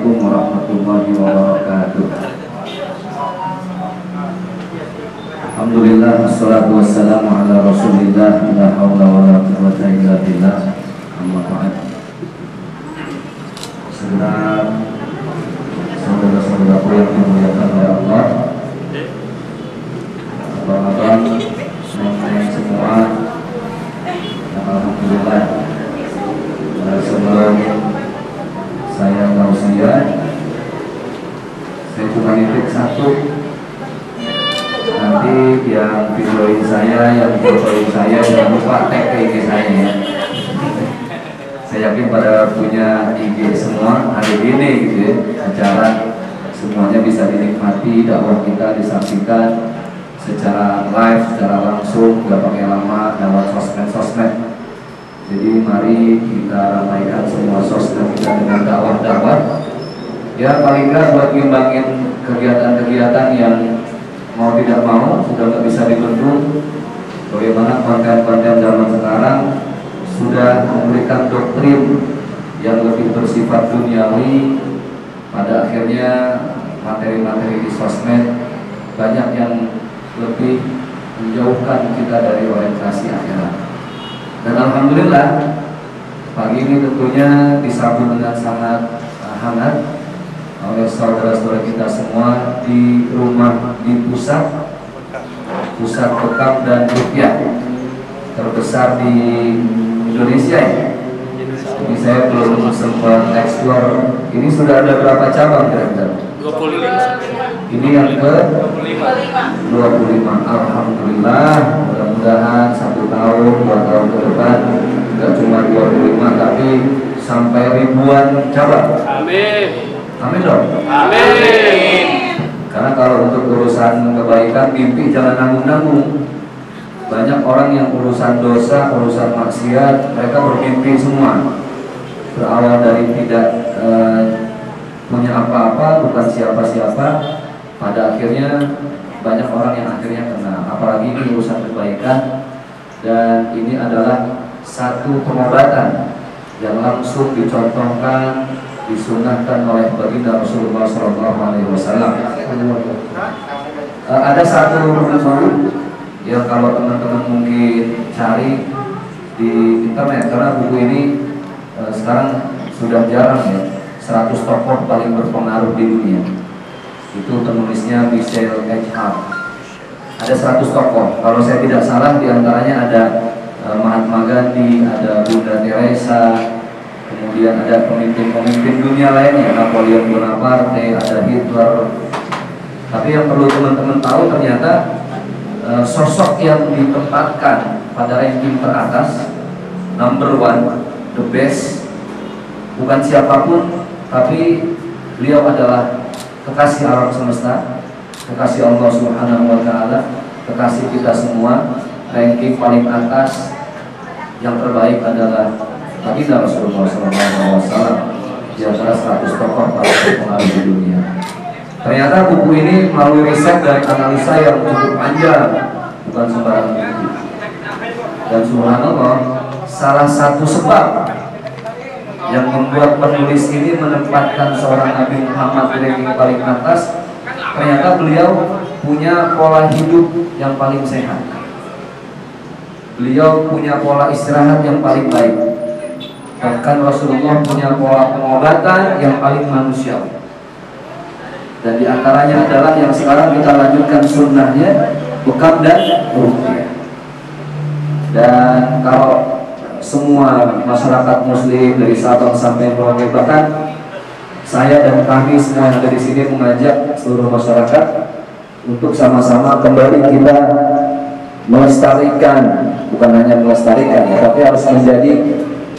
Assalamualaikum warahmatullahi wabarakatuh. Alhamdulillah, wassalatu wassalamu ala rasulillah, la hawla wa la quwwata illa billah, amma ba'd. Saudara-saudaraku yang dimuliakan oleh Allah, abang-abang, nenek semua, alhamdulillah. Sebelum saya tausiah, saya cuma nitip satu. Nanti yang videoin saya, yang fotoin saya, jangan lupa tag ke IG saya ya. Saya yakin pada punya IG semua hari ini gitu ya, acara semuanya bisa dinikmati, dakwah kita disaksikan secara live, secara langsung, nggak pakai lama lewat sosmed. Jadi mari kita ramaikan semua sosmed kita dengan dakwah-dakwah. Ya paling nggak buat ngimbangin kegiatan-kegiatan yang mau tidak mau sudah nggak bisa dibendung. Bagaimana konten-konten zaman sekarang sudah memberikan doktrin yang lebih bersifat duniawi. Pada akhirnya materi-materi di sosmed banyak yang lebih menjauhkan kita dari orientasi akhirat. Dan alhamdulillah pagi ini tentunya disambut dengan sangat hangat oleh saudara-saudara kita semua di rumah di pusat bekam dan rupiah terbesar di Indonesia ya. Ini saya belum sempat explore. Ini sudah ada berapa cabang kira-kira? 25. Ini yang ke 25. Alhamdulillah, mudah-mudahan 1 tahun, 2 tahun ke depan tidak cuma 25 tapi sampai ribuan cabang. Amin. Amin dong. Amin. Karena kalau untuk urusan kebaikan, mimpi jangan nanggung-nanggung. Banyak orang yang urusan dosa, urusan maksiat, mereka bermimpi semua. Berawal dari tidak punya apa-apa, bukan siapa-siapa. Pada akhirnya banyak orang yang akhirnya kena. Apalagi ini urusan kebaikan, dan ini adalah satu pengobatan yang langsung dicontohkan, disunahkan oleh baginda Rasulullah SAW. Ada satu buku yang kalau teman-teman mungkin cari di internet, karena buku ini sekarang sudah jarang ya. 100 tokoh paling berpengaruh di dunia. Itu penulisnya Michelle H. Ada 100 tokoh. Kalau saya tidak salah diantaranya ada Mahatma Gandhi, ada Bunda Teresa, kemudian ada pemimpin-pemimpin dunia lainnya, Napoleon Bonaparte, ada Hitler. Tapi yang perlu teman-teman tahu ternyata sosok yang ditempatkan pada ranking teratas, number 1, the best, bukan siapapun, tapi beliau adalah kekasih alam semesta, kekasih Allah Subhanahu wa Ta'ala, kekasih kita semua. Ranking paling atas yang terbaik adalah baginda Rasulullah SAW di antara 100 tokoh paling berpengaruh di dunia. Ternyata buku ini melalui riset dan analisa yang cukup panjang, bukan sembarang buku. Dan subhanallah, salah satu sebab yang membuat penulis ini menempatkan seorang Nabi Muhammad di ranking paling atas, ternyata beliau punya pola hidup yang paling sehat. Beliau punya pola istirahat yang paling baik. Bahkan Rasulullah punya pola pengobatan yang paling manusiawi. Dan diantaranya adalah yang sekarang kita lanjutkan sunnahnya, bekam dan ruqyah. Dan kalau semua masyarakat muslim dari Sabang sampai Merauke, bahkan saya dan kami semua yang ada di sini mengajak seluruh masyarakat untuk sama-sama kembali kita melestarikan, bukan hanya melestarikan, tapi harus menjadi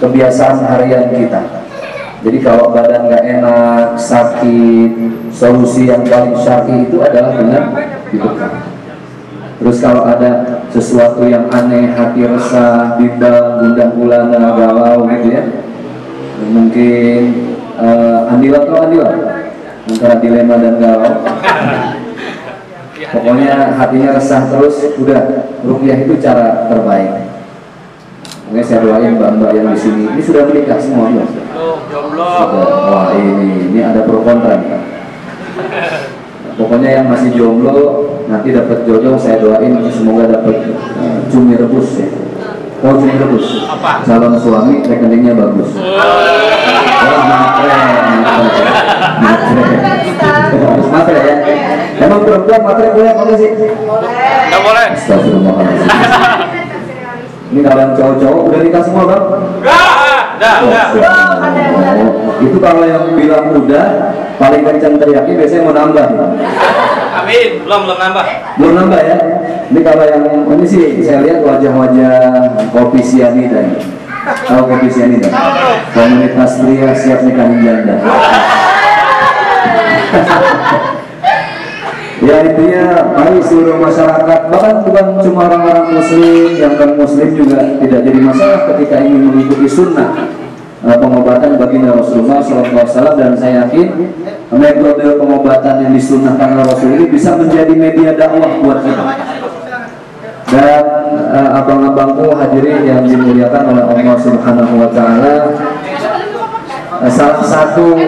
kebiasaan harian kita. Jadi kalau badan nggak enak, sakit, solusi yang paling syar'i itu adalah dengan dibekam. Terus kalau ada sesuatu yang aneh, hati resah, bimbang, gundah gulana, galau gitu ya, mungkin andilat antara dilema dan galau, pokoknya hatinya resah terus, udah ruqyah itu cara terbaik. Mungkin saya doain mbak-mbak yang di sini, ini sudah menikah semua ya? belum. Wah ini ada pro kontra. Pokoknya yang masih jomblo nanti dapat jodoh, saya doain semoga dapat cumi rebus ya. Oh, cumi rebus. Apa? Calon suami rekeningnya bagus. Oh, matre. Harus matre ya. Emang perempuan matre boleh apa enggak sih? Nggak boleh. Astagfirullahaladzim. Ini kalau yang cowok-cowok udah nikah semua bang? Udah. Itu kalau yang bilang udah paling kencang teriaknya biasanya mau nambah. Amin. Belum nambah. Belum nambah ya. Ini kalau yang ini sih saya lihat wajah-wajah kopi sianida ini. Tahu kopi sianida? Komunitas pria siap nikahin janda. Ya intinya mari seluruh masyarakat, bahkan bukan cuma orang-orang muslim, yang non muslim juga tidak jadi masalah ketika ingin mengikuti sunnah pengobatan baginda Rasulullah SAW, dan saya yakin metode pengobatan yang disunnahkan oleh Rasul ini bisa menjadi media dakwah buat kita. Dan abang-abangku hadirin yang dimuliakan oleh Allah Subhanahu Wa Taala, salah satu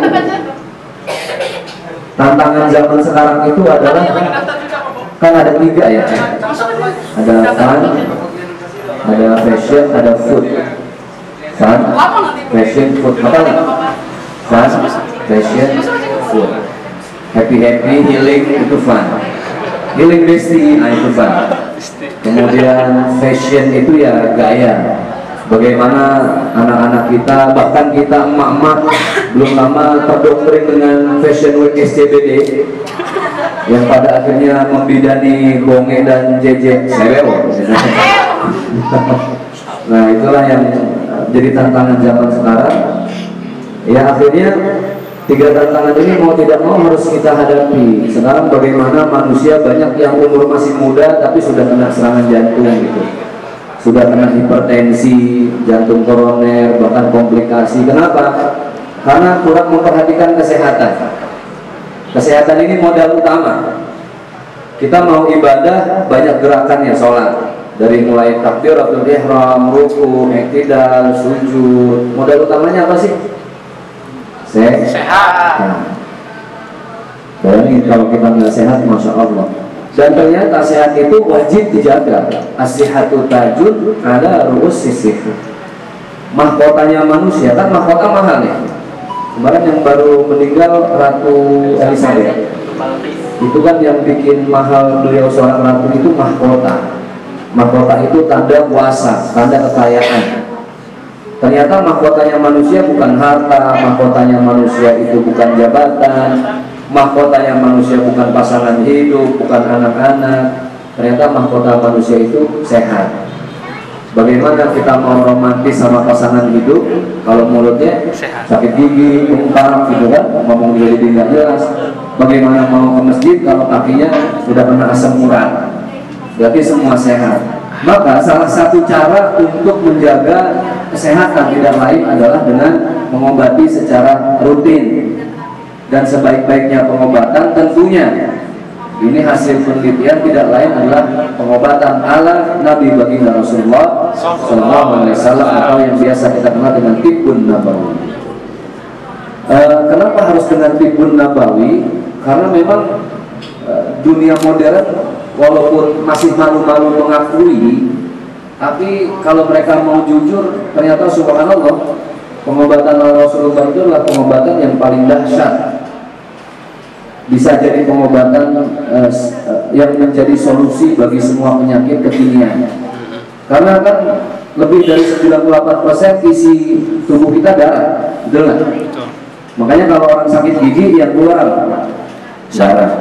tantangan zaman sekarang itu adalah kan ada 3 ya, ada fun, ada fashion, ada food. Fun, fashion, food, apa nih? Fun, fashion, food. Happy, healing itu fun. Healing besti, nah itu fun. Kemudian fashion itu ya gaya. Bagaimana anak-anak kita, bahkan kita emak-emak belum lama terdoktrin dengan Fashion Week SCBD yang pada akhirnya membidani Bonge dan JJ Sewewo. Nah itulah yang jadi tantangan zaman sekarang. Ya akhirnya 3 tantangan ini mau tidak mau harus kita hadapi. Sekarang bagaimana manusia banyak yang umur masih muda tapi sudah kena serangan jantung gitu, sudah kena hipertensi, jantung koroner, bahkan komplikasi. Kenapa? Karena kurang memperhatikan kesehatan. Kesehatan ini modal utama. Kita mau ibadah banyak gerakannya, sholat. Dari mulai takbiratul ihram, ruku, iktidal, sujud. Modal utamanya apa sih? Sehat. Nah, bayangin kalau kita nggak sehat, masya Allah. Dan ternyata sehat itu wajib dijaga. As-sihhatu tajun ala ru'usis sihh. Mahkotanya manusia, kan mahkota mahal ya. Kemarin yang baru meninggal Ratu Elizabeth, itu kan yang bikin mahal beliau seorang ratu itu mahkota. Mahkota itu tanda kuasa, tanda kekayaan. Ternyata mahkotanya manusia bukan harta, mahkotanya manusia itu bukan jabatan, mahkotanya manusia bukan pasangan hidup, bukan anak-anak. Ternyata mahkota manusia itu sehat. Bagaimana kita mau romantis sama pasangan hidup kalau mulutnya sakit gigi, bengkak gitu kan, ngomong jadi nggak jelas. Bagaimana mau ke masjid kalau kakinya sudah kena asam urat? Berarti semua sehat. Maka salah satu cara untuk menjaga kesehatan tidak lain adalah dengan mengobati secara rutin. Dan sebaik-baiknya pengobatan tentunya ini hasil penelitian tidak lain adalah pengobatan ala Nabi baginda Rasulullah SAW, atau yang biasa kita kenal dengan tibbun nabawi. Kenapa harus dengan tibbun nabawi? Karena memang dunia modern walaupun masih malu-malu mengakui, tapi kalau mereka mau jujur, ternyata subhanallah pengobatan Rasulullah itu adalah pengobatan yang paling dahsyat. Bisa jadi pengobatan yang menjadi solusi bagi semua penyakit kekinian. Karena kan lebih dari 98% isi tubuh kita darah, betul nggak? Makanya kalau orang sakit gigi yang keluar apa? Darah.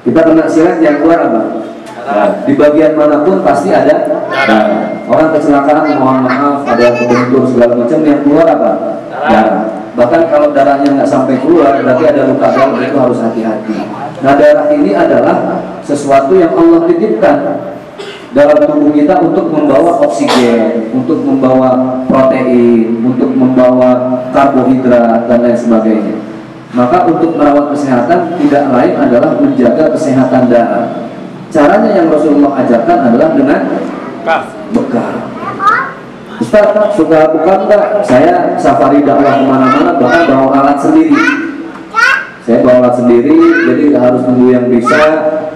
Kita kena silet yang keluar apa? Di bagian manapun pasti ada darah. Orang kecelakaan, mohon maaf, ada kebentur segala macam, yang keluar apa? Darah. Bahkan kalau darahnya nggak sampai keluar, berarti ada luka dalam, itu harus hati-hati. Nah darah ini adalah sesuatu yang Allah titipkan dalam tubuh kita untuk membawa oksigen, untuk membawa protein, untuk membawa karbohidrat dan lain sebagainya. Maka untuk merawat kesehatan tidak lain adalah menjaga kesehatan darah. Caranya yang Rasulullah ajarkan adalah dengan bekal. Ustaz suka bukan nggak? Saya safari dakwah kemana-mana bahkan bawa alat sendiri. Saya bawa alat sendiri, jadi nggak harus nunggu yang bisa.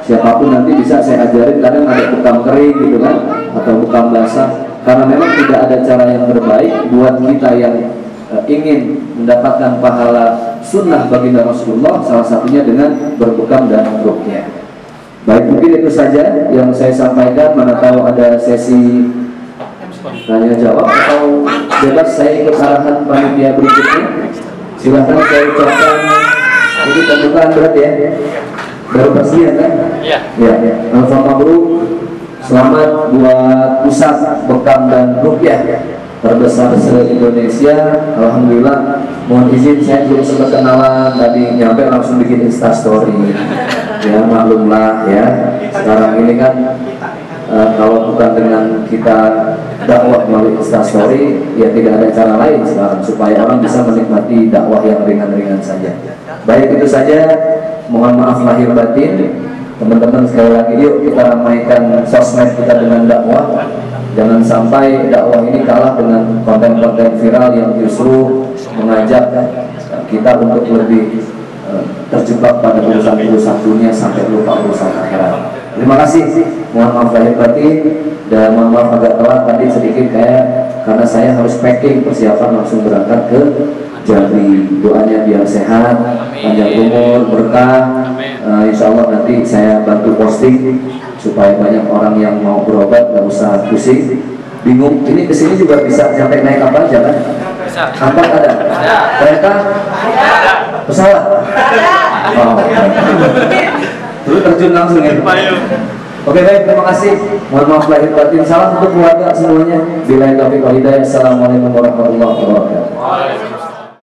Siapapun nanti bisa saya ajarin. Kadang ada bekam kering gitu kan, atau bekam basah. Karena memang tidak ada cara yang terbaik buat kita yang ingin mendapatkan pahala sunnah baginda Rasulullah, salah satunya dengan berbekam dan ruqyah. Baik, mungkin itu saja yang saya sampaikan. Mana tahu ada sesi tanya jawab atau bebas saya ikut arahan panitia berikutnya. Silahkan saya ucapkan, ini pembukaan berarti ya, baru persediaan kan? Iya. Ya, Alfa Mabruk, selamat buat pusat bekam dan ruqyah terbesar se-Indonesia. Alhamdulillah. Mohon izin saya belum sempat kenalan tadi, nyampe langsung bikin instastory. Ya maklumlah ya. Sekarang ini kan kalau bukan dengan kita dakwah melalui instastory, ya tidak ada cara lain sekarang supaya orang bisa menikmati dakwah yang ringan-ringan saja. Baik, itu saja. Mohon maaf lahir batin. Teman-teman sekali lagi, yuk kita ramaikan sosmed kita dengan dakwah. Jangan sampai dakwah ini kalah dengan konten-konten viral yang justru mengajak kita untuk lebih terjebak pada urusan-urusan dunia sampai lupa urusan akhirat. Terima kasih. Mohon maaf lahir batin dan mohon maaf agak telat tadi sedikit karena saya harus packing persiapan langsung berangkat ke Jambi. Doanya biar sehat, panjang umur, berkah. Insya Allah nanti saya bantu posting supaya banyak orang yang mau berobat nggak usah pusing, bingung. Ini kesini juga bisa sampai naik apa aja kan? Bisa. Angkot ada? Kereta? Ada. Pesawat? Oh. Terus terjun langsung ya? Oke baik, terima kasih. Mohon maaf lahir batin. Salam untuk keluarga semuanya. Billahi taufiq wal hidayah. Assalamualaikum warahmatullahi wabarakatuh.